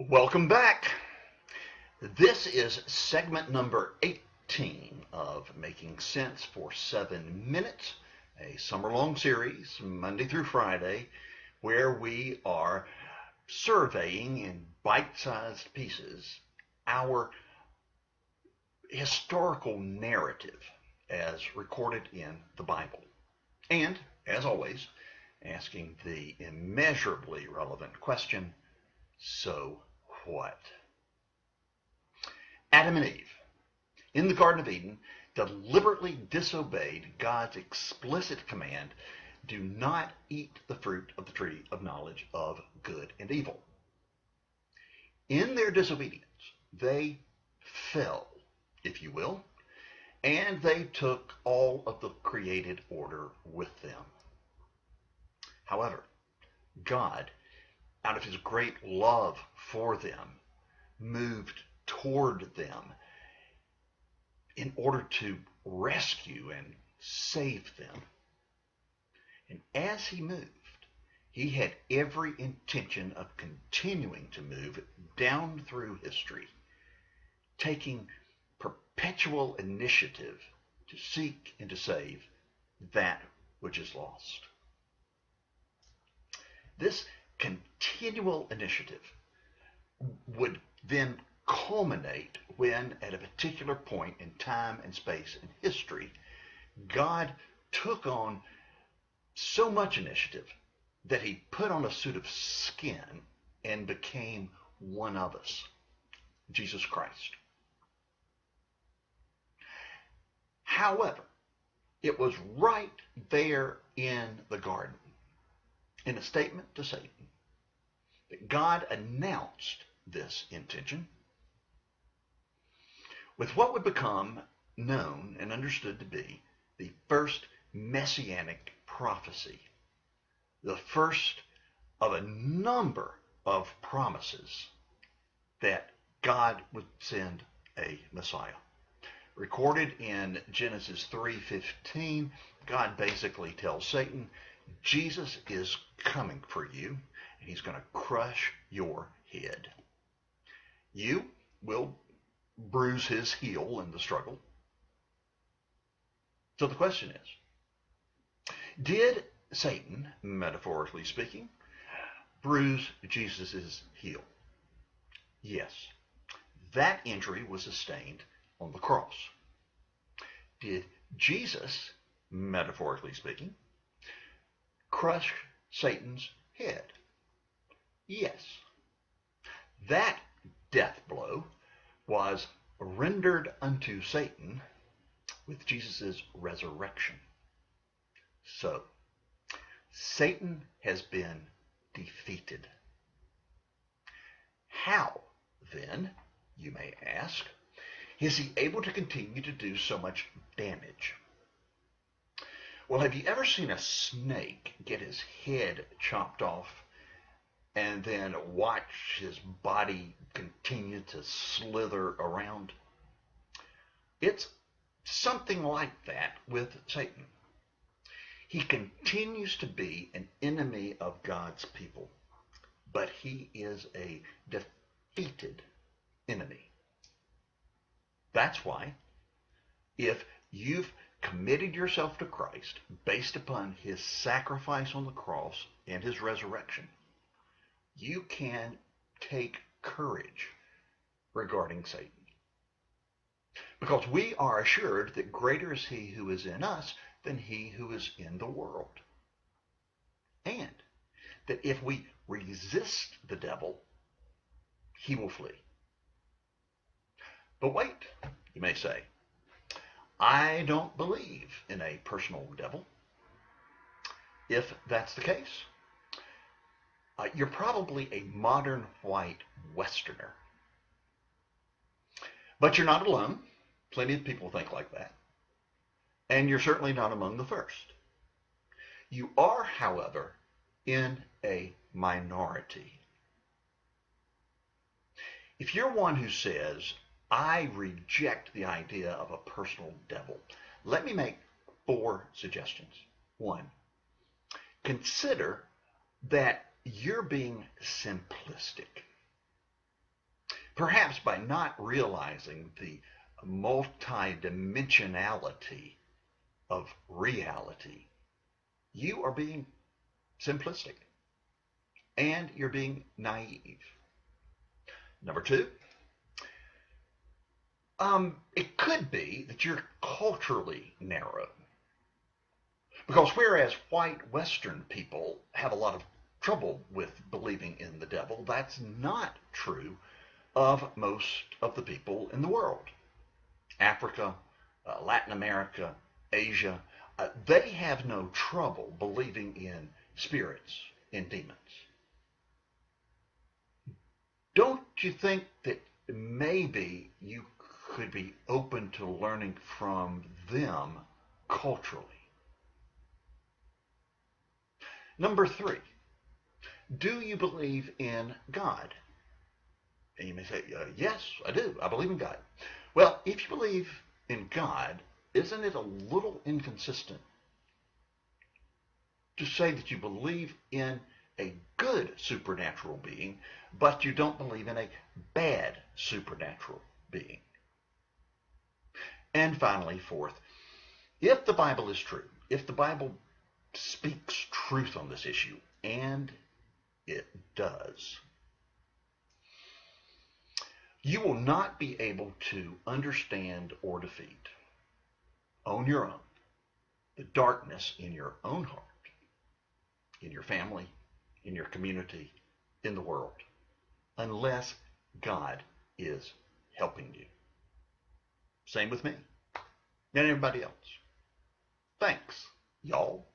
Welcome back. This is segment number 18 of Making Sense for 7 Minutes, a summer-long series, Monday through Friday, where we are surveying in bite-sized pieces our historical narrative as recorded in the Bible. And, as always, asking the immeasurably relevant question, so what? Adam and Eve, in the Garden of Eden, deliberately disobeyed God's explicit command, do not eat the fruit of the tree of knowledge of good and evil. In their disobedience, they fell, if you will, and they took all of the created order with them. However, God, out of his great love for them, moved toward them in order to rescue and save them. And as he moved, he had every intention of continuing to move down through history, taking perpetual initiative to seek and to save that which is lost. This continual initiative would then culminate when, at a particular point in time and space and history, God took on so much initiative that he put on a suit of skin and became one of us, Jesus Christ. However, it was right there in the garden, in a statement to Satan, that God announced this intention with what would become known and understood to be the first messianic prophecy, the first of a number of promises that God would send a Messiah. Recorded in Genesis 3:15, God basically tells Satan, Jesus is coming for you, and he's going to crush your head. You will bruise his heel in the struggle. So the question is, did Satan, metaphorically speaking, bruise Jesus' heel? Yes. That injury was sustained on the cross. Did Jesus, metaphorically speaking, crush Satan's head? Yes. That death blow was rendered unto Satan with Jesus' resurrection. So, Satan has been defeated. How, then, you may ask, is he able to continue to do so much damage? Well, have you ever seen a snake get his head chopped off and then watch his body continue to slither around? It's something like that with Satan. He continues to be an enemy of God's people, but he is a defeated enemy. That's why, if you've committed yourself to Christ based upon his sacrifice on the cross and his resurrection, you can take courage regarding Satan. Because we are assured that greater is he who is in us than he who is in the world. And that if we resist the devil, he will flee. But wait, you may say, I don't believe in a personal devil. If that's the case, you're probably a modern white Westerner. But you're not alone. Plenty of people think like that. And you're certainly not among the first. You are, however, in a minority. If you're one who says, I reject the idea of a personal devil, let me make 4 suggestions. 1, consider that you're being simplistic. Perhaps by not realizing the multidimensionality of reality, you are being simplistic and you're being naive. Number two, it could be that you're culturally narrow. Because whereas white Western people have a lot of trouble with believing in the devil, that's not true of most of the people in the world. Africa, Latin America, Asia, they have no trouble believing in spirits, in demons. Don't you think that maybe you could be open to learning from them culturally? Number three, do you believe in God? And you may say, yes, I do. I believe in God. Well, if you believe in God, isn't it a little inconsistent to say that you believe in a good supernatural being, but you don't believe in a bad supernatural being? And finally, fourth, if the Bible is true, if the Bible speaks truth on this issue, and it does, you will not be able to understand or defeat on your own the darkness in your own heart, in your family, in your community, in the world, unless God is helping you. Same with me and everybody else. Thanks, y'all.